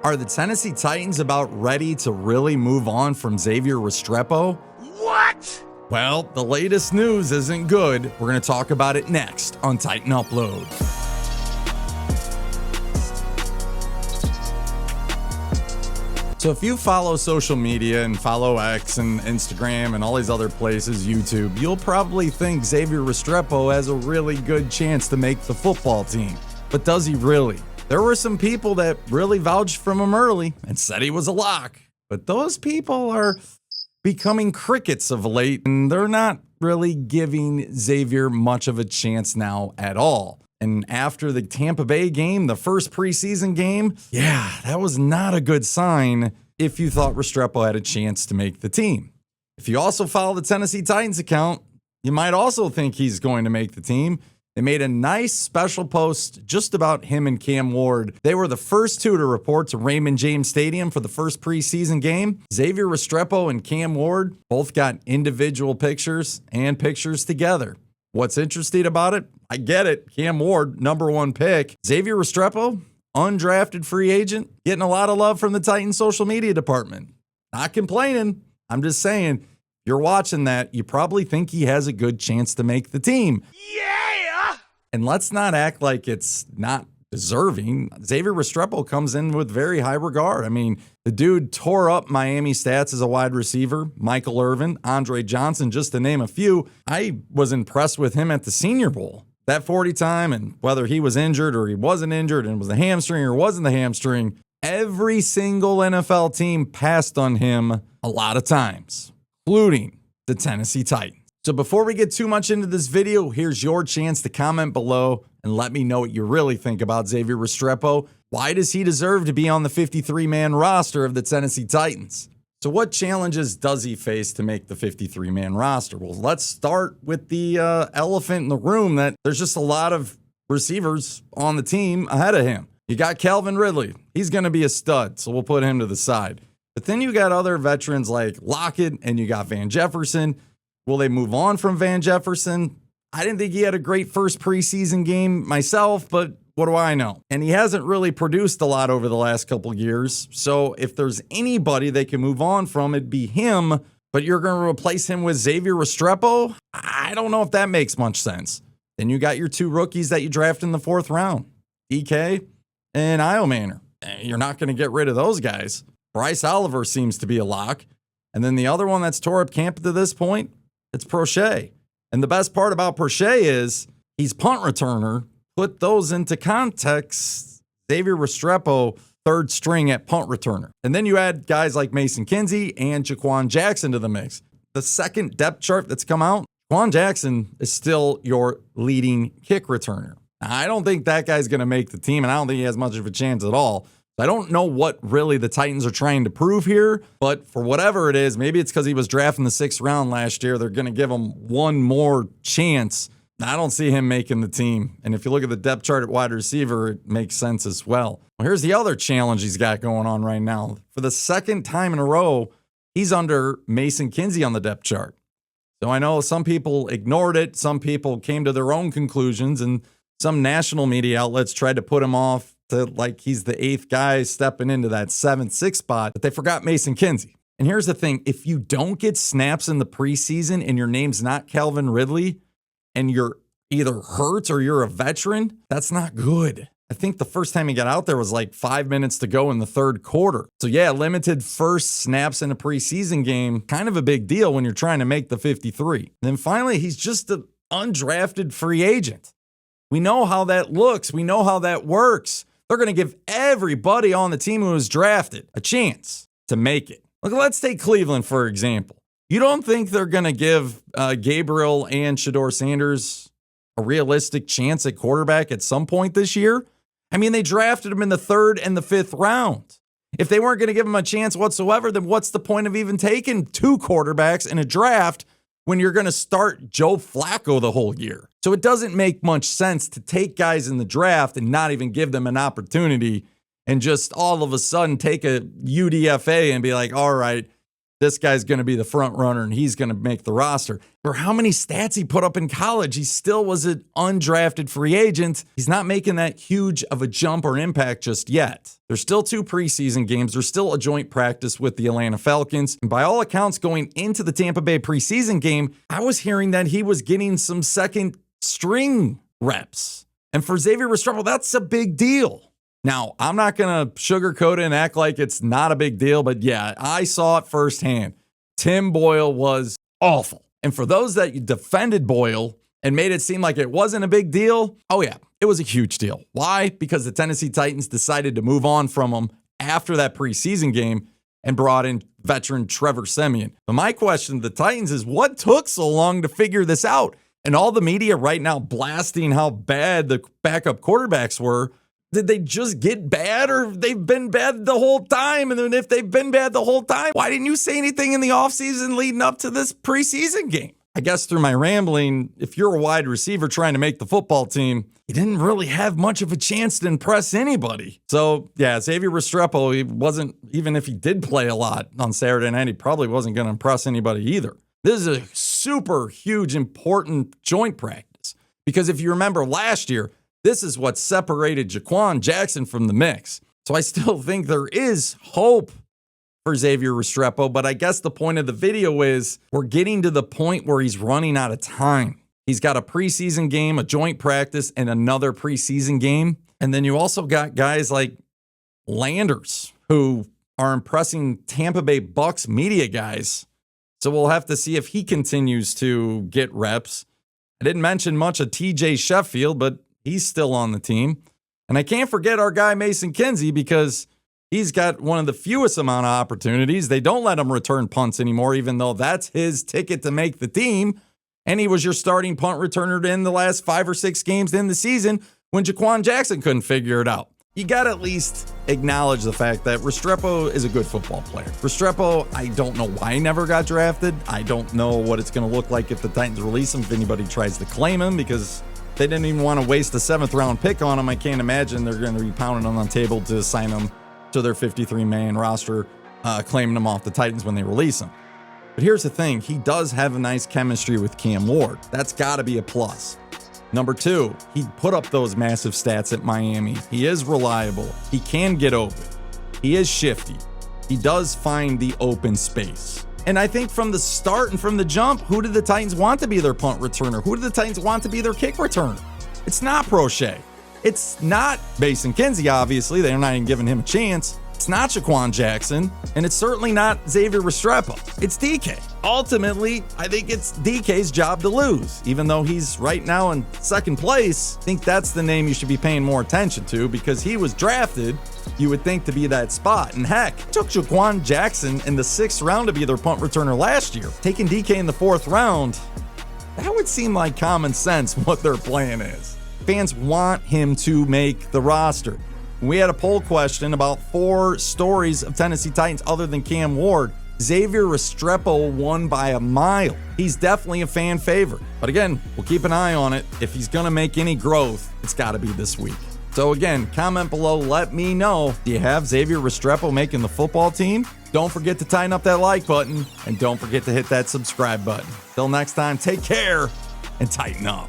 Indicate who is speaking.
Speaker 1: Are the Tennessee Titans about ready to really move on from Xavier Restrepo?
Speaker 2: What?
Speaker 1: Well, the latest news isn't good. We're going to talk about it next on Titan Upload. So if you follow social media and follow X and Instagram and all these other places, YouTube, you'll probably think Xavier Restrepo has a really good chance to make the football team. But does he really? There were some people that really vouched from him early and said he was a lock. But those people are becoming crickets of late, and they're not really giving Xavier much of a chance now at all. And after the Tampa Bay game, the first preseason game, that was not a good sign if you thought Restrepo had a chance to make the team. If you also follow the Tennessee Titans account, you might also think he's going to make the team. They made a nice special post just about him and Cam Ward. They were the first two to report to Raymond James Stadium for the first preseason game. Xavier Restrepo and Cam Ward both got individual pictures and pictures together. What's interesting about it? I get it. Cam Ward, number one pick. Xavier Restrepo, undrafted free agent, getting a lot of love from the Titans social media department. Not complaining. I'm just saying, if you're watching that, you probably think he has a good chance to make the team.
Speaker 2: Yeah!
Speaker 1: And let's not act like it's not deserving. Xavier Restrepo comes in with very high regard. I mean, the dude tore up Miami stats as a wide receiver. Michael Irvin, Andre Johnson, just to name a few. I was impressed with him at the Senior Bowl. That 40 time, and whether he was injured or he wasn't injured and it was the hamstring or wasn't the hamstring, every single NFL team passed on him a lot of times, including the Tennessee Titans. So before we get too much into this video, here's your chance to comment below and let me know what you really think about Xavier Restrepo. Why does he deserve to be on the 53-man roster of the Tennessee Titans? So what challenges does he face to make the 53-man roster? Well, let's start with the elephant in the room that there's just a lot of receivers on the team ahead of him. You got Calvin Ridley. He's going to be a stud, so we'll put him to the side. But then you got other veterans like Lockett and you got Van Jefferson. Will they move on from Van Jefferson? I didn't think he had a great first preseason game myself, but what do I know? And he hasn't really produced a lot over the last couple years. So if there's anybody they can move on from, it'd be him. But you're going to replace him with Xavier Restrepo? I don't know if that makes much sense. Then you got your two rookies that you drafted in the 4th round, DK and Iomanner. You're not going to get rid of those guys. Bryce Oliver seems to be a lock. And then the other one that's tore up camp to this point, it's Prochet. And the best part about Prochet is he's punt returner. Put those into context. Xavier Restrepo, 3rd string at punt returner. And then you add guys like Mason Kinsey and Jaquan Jackson to the mix. The second depth chart that's come out, Jaquan Jackson is still your leading kick returner. Now, I don't think that guy's going to make the team, and I don't think he has much of a chance at all. I don't know what really the Titans are trying to prove here, but for whatever it is, maybe it's because he was drafted in the 6th round last year. They're going to give him one more chance. I don't see him making the team. And if you look at the depth chart at wide receiver, it makes sense as well. Well, here's the other challenge he's got going on right now. For the second time in a row, he's under Mason Kinsey on the depth chart. So I know some people ignored it. Some people came to their own conclusions, and some national media outlets tried to put him off to like he's the 8th guy stepping into that 7th, 6th spot, but they forgot Mason Kinsey. And here's the thing. If you don't get snaps in the preseason and your name's not Calvin Ridley and you're either hurt or you're a veteran, that's not good. I think the first time he got out there was like 5 minutes to go in the 3rd quarter. So yeah, limited first snaps in a preseason game, kind of a big deal when you're trying to make the 53. And then finally, he's just an undrafted free agent. We know how that looks. We know how that works. They're going to give everybody on the team who was drafted a chance to make it. Look, let's take Cleveland, for example. You don't think they're going to give Gabriel and Shedeur Sanders a realistic chance at quarterback at some point this year? I mean, they drafted him in the 3rd and the 5th round. If they weren't going to give him a chance whatsoever, then what's the point of even taking 2 quarterbacks in a draft when you're going to start Joe Flacco the whole year? So it doesn't make much sense to take guys in the draft and not even give them an opportunity and just all of a sudden take a UDFA and be like, all right, this guy's going to be the front runner and he's going to make the roster. For how many stats he put up in college, he still was an undrafted free agent. He's not making that huge of a jump or impact just yet. There's still 2 preseason games. There's still a joint practice with the Atlanta Falcons. And by all accounts, going into the Tampa Bay preseason game, I was hearing that he was getting some second string reps. And for Xavier Restrepo, that's a big deal. Now, I'm not going to sugarcoat it and act like it's not a big deal, but yeah, I saw it firsthand. Tim Boyle was awful. And for those that defended Boyle and made it seem like it wasn't a big deal, oh yeah, it was a huge deal. Why? Because the Tennessee Titans decided to move on from him after that preseason game and brought in veteran Trevor Siemian. But my question to the Titans is, what took so long to figure this out? And all the media right now blasting how bad the backup quarterbacks were. Did they just get bad, or they've been bad the whole time? And then if they've been bad the whole time, why didn't you say anything in the offseason leading up to this preseason game? I guess through my rambling, if you're a wide receiver trying to make the football team, you didn't really have much of a chance to impress anybody. So, yeah, Xavier Restrepo, he wasn't, even if he did play a lot on Saturday night, he probably wasn't going to impress anybody either. This is a super huge, important joint practice. Because if you remember last year, this is what separated Jaquan Jackson from the mix. So I still think there is hope for Xavier Restrepo, but I guess the point of the video is we're getting to the point where he's running out of time. He's got a preseason game, a joint practice, and another preseason game. And then you also got guys like Landers who are impressing Tampa Bay Bucks media guys. So we'll have to see if he continues to get reps. I didn't mention much of TJ Sheffield, but he's still on the team. And I can't forget our guy Mason Kinsey, because he's got one of the fewest amount of opportunities. They don't let him return punts anymore, even though that's his ticket to make the team. And he was your starting punt returner in the last 5 or 6 games in the season when Jaquan Jackson couldn't figure it out. You got to at least acknowledge the fact that Restrepo is a good football player. Restrepo, I don't know why he never got drafted. I don't know what it's going to look like if the Titans release him, if anybody tries to claim him, because they didn't even want to waste a 7th-round pick on him. I can't imagine they're going to be pounding on the table to sign him to their 53-man roster, claiming him off the Titans when they release him. But here's the thing. He does have a nice chemistry with Cam Ward. That's got to be a plus. Number 2, he put up those massive stats at Miami. He is reliable. He can get open. He is shifty. He does find the open space. And I think from the start and from the jump, who did the Titans want to be their punt returner? Who did the Titans want to be their kick returner? It's not Prochet. It's not Mason Kinsey, obviously. They're not even giving him a chance. It's not Jaquan Jackson, and it's certainly not Xavier Restrepo. It's DK. Ultimately, I think it's DK's job to lose. Even though he's right now in 2nd place, I think that's the name you should be paying more attention to, because he was drafted, you would think, to be that spot. And heck, took Jaquan Jackson in the 6th round to be their punt returner last year. Taking DK in the 4th round, that would seem like common sense what their plan is. Fans want him to make the roster. We had a poll question about 4 stories of Tennessee Titans other than Cam Ward. Xavier Restrepo won by a mile. He's definitely a fan favorite. But again, we'll keep an eye on it. If he's going to make any growth, it's got to be this week. So again, comment below. Let me know. Do you have Xavier Restrepo making the football team? Don't forget to tighten up that like button. And don't forget to hit that subscribe button. Till next time, take care and tighten up.